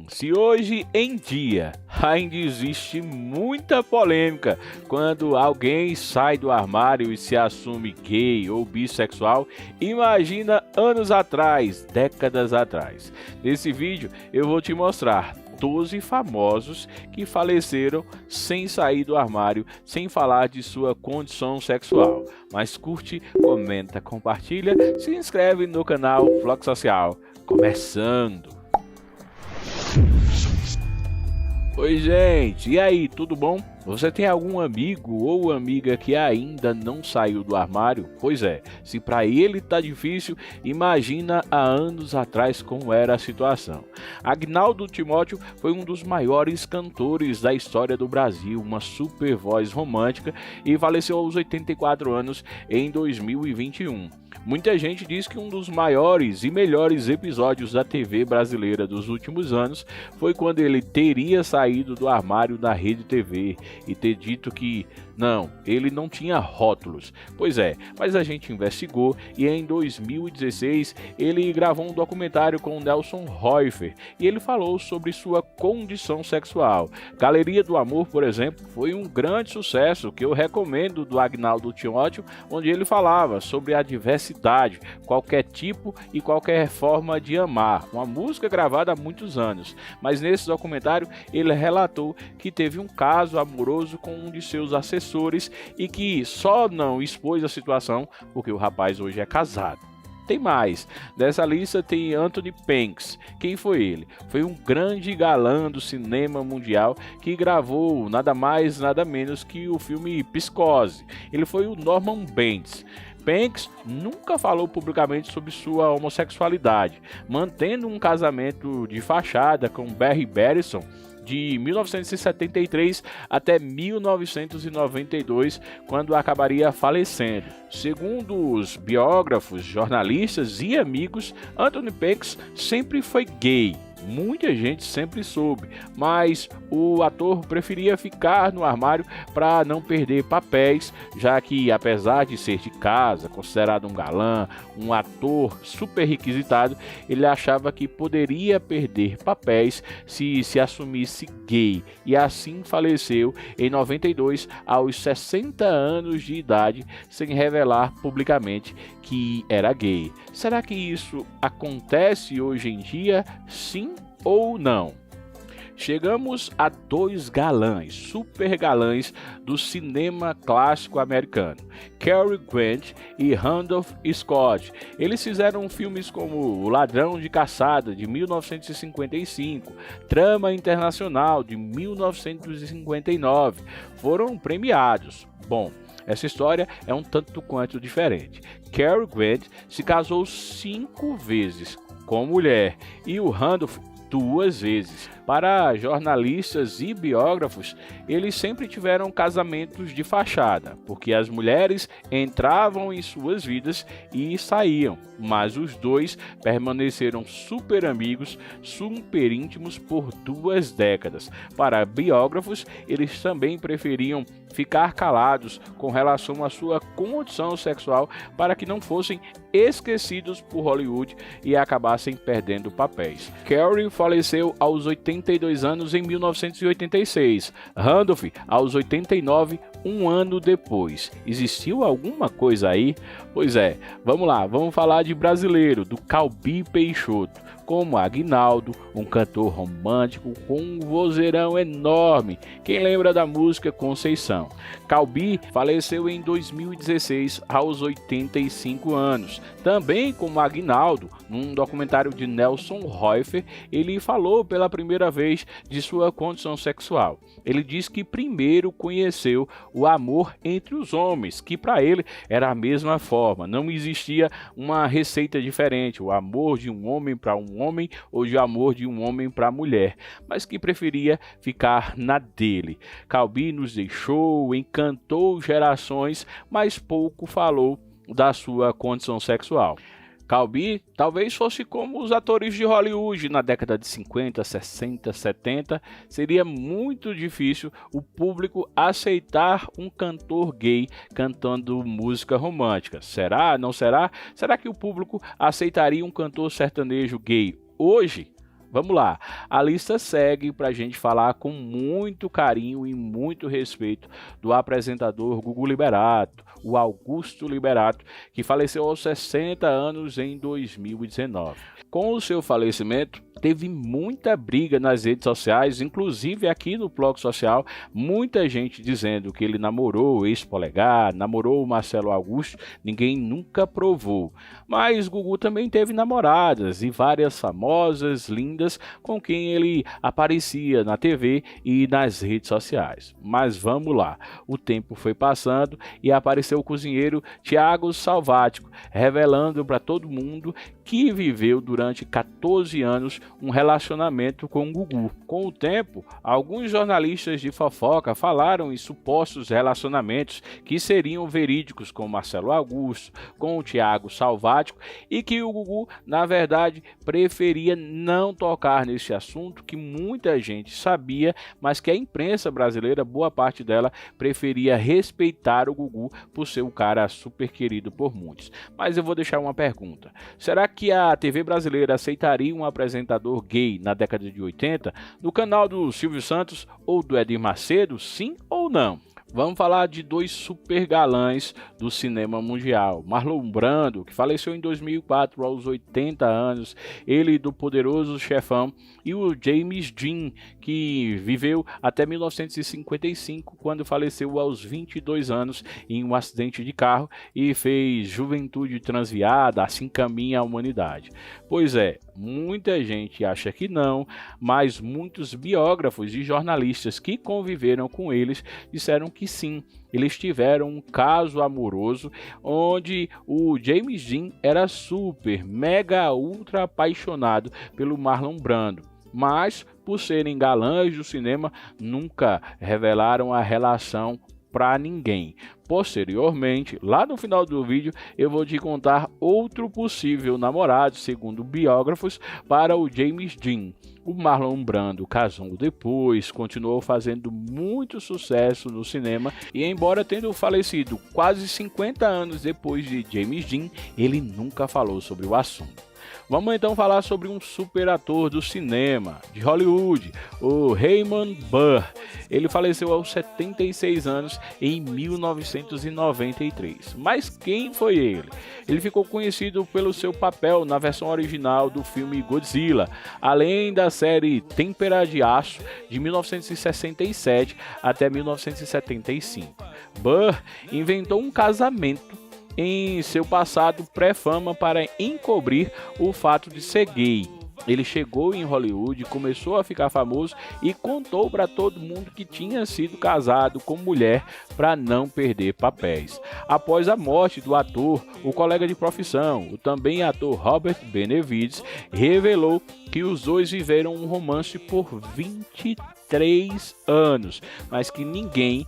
Se hoje em dia ainda existe muita polêmica quando alguém sai do armário e se assume gay ou bissexual, imagina anos atrás, décadas atrás. Nesse vídeo eu vou te mostrar 12 famosos que faleceram sem sair do armário, sem falar de sua condição sexual. Mas curte, comenta, compartilha, se inscreve no canal Vlog Social. Começando! Oi gente, e aí, tudo bom? Você tem algum amigo ou amiga que ainda não saiu do armário? Pois é, se para ele tá difícil, imagina há anos atrás como era a situação. Agnaldo Timóteo foi um dos maiores cantores da história do Brasil, uma super voz romântica, e faleceu aos 84 anos em 2021. Muita gente diz que um dos maiores e melhores episódios da TV brasileira dos últimos anos foi quando ele teria saído do armário na Rede TV e ter dito que não, ele não tinha rótulos. Pois é, mas a gente investigou e em 2016 ele gravou um documentário com Nelson Roifer e ele falou sobre sua condição sexual. Galeria do Amor, por exemplo, foi um grande sucesso que eu recomendo, do Agnaldo Timóteo, onde ele falava sobre a diversidade, qualquer tipo e qualquer forma de amar. Uma música gravada há muitos anos, mas nesse documentário ele relatou que teve um caso amoroso com um de seus assessores e que só não expôs a situação porque o rapaz hoje é casado. Tem mais. Dessa lista tem Anthony Panks. Quem foi ele? Foi um grande galã do cinema mundial que gravou nada mais, nada menos que o filme Psicose. Ele foi o Norman Bates. Panks nunca falou publicamente sobre sua homossexualidade, mantendo um casamento de fachada com Barry Barrison de 1973 até 1992, quando acabaria falecendo. Segundo os biógrafos, jornalistas e amigos, Anthony Panks sempre foi gay. Muita gente sempre soube, mas o ator preferia ficar no armário para não perder papéis, já que, apesar de ser de casa, considerado um galã, um ator super requisitado, ele achava que poderia perder papéis se assumisse gay, e assim faleceu em 92, aos 60 anos de idade, sem revelar publicamente que era gay. Será que isso acontece hoje em dia? Sim ou não? Chegamos a dois galãs, super galãs do cinema clássico americano, Cary Grant e Randolph Scott. Eles fizeram filmes como O Ladrão de Caçada, de 1955, Trama Internacional, de 1959. Foram premiados. Bom, essa história é um tanto quanto diferente. Cary Grant se casou 5 vezes com mulher e o Randolph 2 vezes. Para jornalistas e biógrafos, eles sempre tiveram casamentos de fachada, porque as mulheres entravam em suas vidas e saíam, mas os dois permaneceram super amigos, super íntimos por 2 décadas. Para biógrafos, eles também preferiam ficar calados com relação à sua condição sexual para que não fossem esquecidos por Hollywood e acabassem perdendo papéis. Cary faleceu aos 82 anos em 1986, Randolph aos 89, um ano depois. Existiu alguma coisa aí? Pois é, vamos lá, vamos falar de brasileiro, do Calbi Peixoto, como Agnaldo, um cantor romântico com um vozeirão enorme. Quem lembra da música Conceição? Calbi faleceu em 2016, aos 85 anos. Também como Agnaldo, num documentário de Nelson Roifer, ele falou pela primeira vez de sua condição sexual. Ele diz que primeiro conheceu o amor entre os homens, que para ele era a mesma forma, não existia uma receita diferente, o amor de um homem para um homem ou de amor de um homem para a mulher, mas que preferia ficar na dele. Calbi nos deixou, encantou gerações, mas pouco falou da sua condição sexual. Calbi talvez fosse como os atores de Hollywood na década de 50, 60, 70. Seria muito difícil o público aceitar um cantor gay cantando música romântica. Será? Não será? Será que o público aceitaria um cantor sertanejo gay hoje? Vamos lá, a lista segue para a gente falar com muito carinho e muito respeito do apresentador Gugu Liberato, o Augusto Liberato, que faleceu aos 60 anos em 2019. Com o seu falecimento, teve muita briga nas redes sociais, inclusive aqui no Bloco Social, muita gente dizendo que ele namorou o ex-Polegar, namorou o Marcelo Augusto, ninguém nunca provou. Mas Gugu também teve namoradas e várias famosas, lindas, com quem ele aparecia na TV e nas redes sociais. Mas vamos lá, o tempo foi passando e apareceu o cozinheiro Thiago Salvático, revelando para todo mundo que viveu durante 14 anos um relacionamento com o Gugu. Com o tempo, alguns jornalistas de fofoca falaram em supostos relacionamentos que seriam verídicos com Marcelo Augusto, com o Thiago Salvático, e que o Gugu, na verdade, preferia não tocar nesse assunto que muita gente sabia, mas que a imprensa brasileira, boa parte dela, preferia respeitar o Gugu por ser um cara super querido por muitos. Mas eu vou deixar uma pergunta. Será que a TV brasileira aceitaria um apresentador gay na década de 80 no canal do Silvio Santos ou do Edir Macedo, sim ou não? Vamos falar de dois super galãs do cinema mundial. Marlon Brando, que faleceu em 2004 aos 80 anos, ele do Poderoso Chefão, e o James Dean, que viveu até 1955, quando faleceu aos 22 anos em um acidente de carro e fez Juventude Transviada, Assim Caminha a Humanidade. Pois é, muita gente acha que não, mas muitos biógrafos e jornalistas que conviveram com eles disseram que sim, eles tiveram um caso amoroso onde o James Dean era super, mega, ultra apaixonado pelo Marlon Brando. Mas, por serem galãs do cinema, nunca revelaram a relação para ninguém. Posteriormente, lá no final do vídeo, eu vou te contar outro possível namorado, segundo biógrafos, para o James Dean. O Marlon Brando casou depois, continuou fazendo muito sucesso no cinema e, embora tendo falecido quase 50 anos depois de James Dean, ele nunca falou sobre o assunto. Vamos então falar sobre um super ator do cinema, de Hollywood, o Raymond Burr. Ele faleceu aos 76 anos em 1993. Mas quem foi ele? Ele ficou conhecido pelo seu papel na versão original do filme Godzilla, além da série Têmpera de Aço, de 1967 até 1975. Burr inventou um casamento em seu passado pré-fama para encobrir o fato de ser gay. Ele chegou em Hollywood, começou a ficar famoso e contou para todo mundo que tinha sido casado com mulher para não perder papéis. Após a morte do ator, o colega de profissão, o também ator Robert Benavides, revelou que os dois viveram um romance por 23 anos, mas que ninguém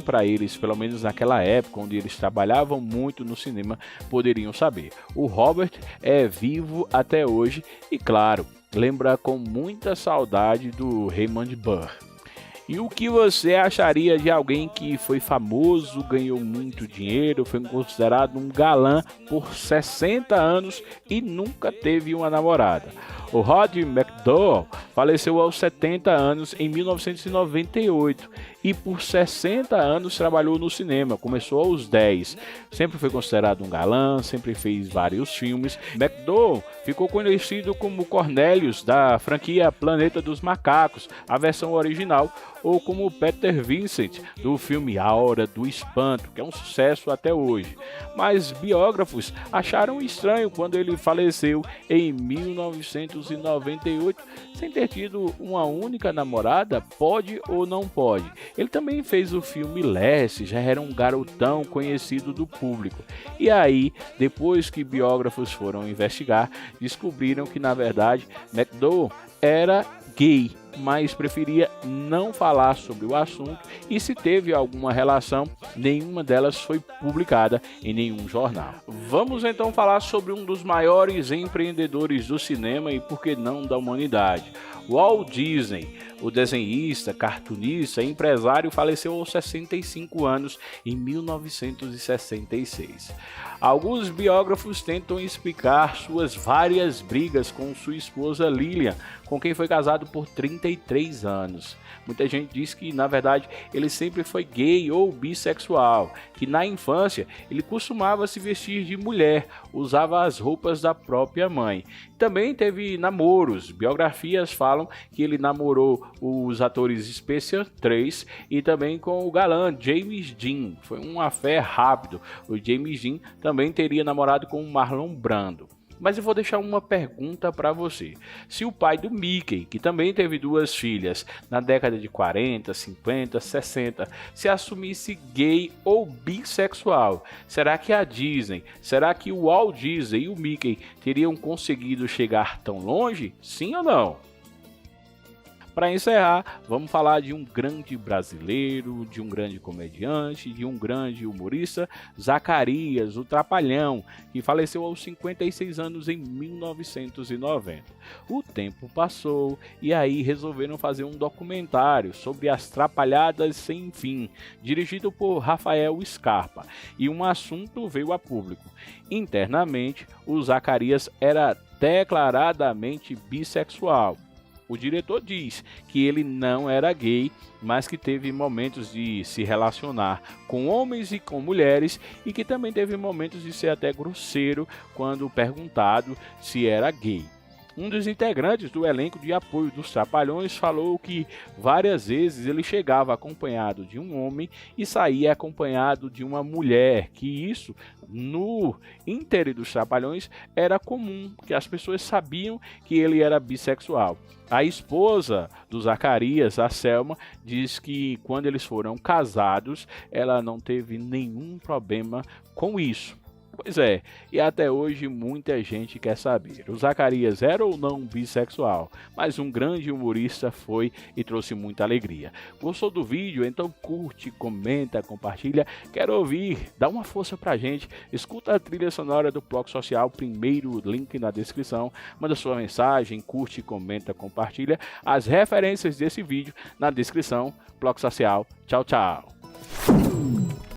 para eles, pelo menos naquela época onde eles trabalhavam muito no cinema, poderiam saber. O Robert é vivo até hoje e, claro, lembra com muita saudade do Raymond Burr. E o que você acharia de alguém que foi famoso, ganhou muito dinheiro, foi considerado um galã por 60 anos e nunca teve uma namorada? O Roddy McDowall faleceu aos 70 anos em 1998 e por 60 anos trabalhou no cinema, começou aos 10. Sempre foi considerado um galã, sempre fez vários filmes. McDowall ficou conhecido como Cornelius da franquia Planeta dos Macacos, a versão original, ou como Peter Vincent do filme A Hora do Espanto, que é um sucesso até hoje. Mas biógrafos acharam estranho quando ele faleceu em 1998 sem ter tido uma única namorada. Pode ou não pode? Ele também fez o filme Lassie, já era um garotão conhecido do público. E aí, depois que biógrafos foram investigar, descobriram que na verdade McDowall era gay, mas preferia não falar sobre o assunto, e se teve alguma relação, nenhuma delas foi publicada em nenhum jornal. Vamos então falar sobre um dos maiores empreendedores do cinema e, por que não, da humanidade, Walt Disney. O desenhista, cartunista e empresário faleceu aos 65 anos em 1966. Alguns biógrafos tentam explicar suas várias brigas com sua esposa Lilian, com quem foi casado por 33 anos. Muita gente diz que, na verdade, ele sempre foi gay ou bissexual, que na infância ele costumava se vestir de mulher, usava as roupas da própria mãe. Também teve namoros. Biografias falam que ele namorou os atores Spencer Tracy e também com o galã James Dean. Foi um affair rápido. O James Dean também teria namorado com o Marlon Brando. Mas eu vou deixar uma pergunta para você. Se o pai do Mickey, que também teve duas filhas, na década de 40, 50, 60, se assumisse gay ou bissexual, será que a Disney, será que o Walt Disney e o Mickey teriam conseguido chegar tão longe? Sim ou não? Para encerrar, vamos falar de um grande brasileiro, de um grande comediante, de um grande humorista, Zacarias, o Trapalhão, que faleceu aos 56 anos em 1990. O tempo passou e aí resolveram fazer um documentário sobre as Trapalhadas Sem Fim, dirigido por Rafael Scarpa, e um assunto veio a público. Internamente, o Zacarias era declaradamente bissexual. O diretor diz que ele não era gay, mas que teve momentos de se relacionar com homens e com mulheres e que também teve momentos de ser até grosseiro quando perguntado se era gay. Um dos integrantes do elenco de apoio dos Trapalhões falou que várias vezes ele chegava acompanhado de um homem e saía acompanhado de uma mulher, que isso no íntere dos Trapalhões era comum, que as pessoas sabiam que ele era bissexual. A esposa do Zacarias, a Selma, diz que quando eles foram casados, ela não teve nenhum problema com isso. Pois é, e até hoje muita gente quer saber, o Zacarias era ou não bissexual, mas um grande humorista foi e trouxe muita alegria. Gostou do vídeo? Então curte, comenta, compartilha, quero ouvir, dá uma força pra gente, escuta a trilha sonora do Ploc Social, primeiro link na descrição, manda sua mensagem, curte, comenta, compartilha, as referências desse vídeo na descrição, Ploc Social, tchau, tchau.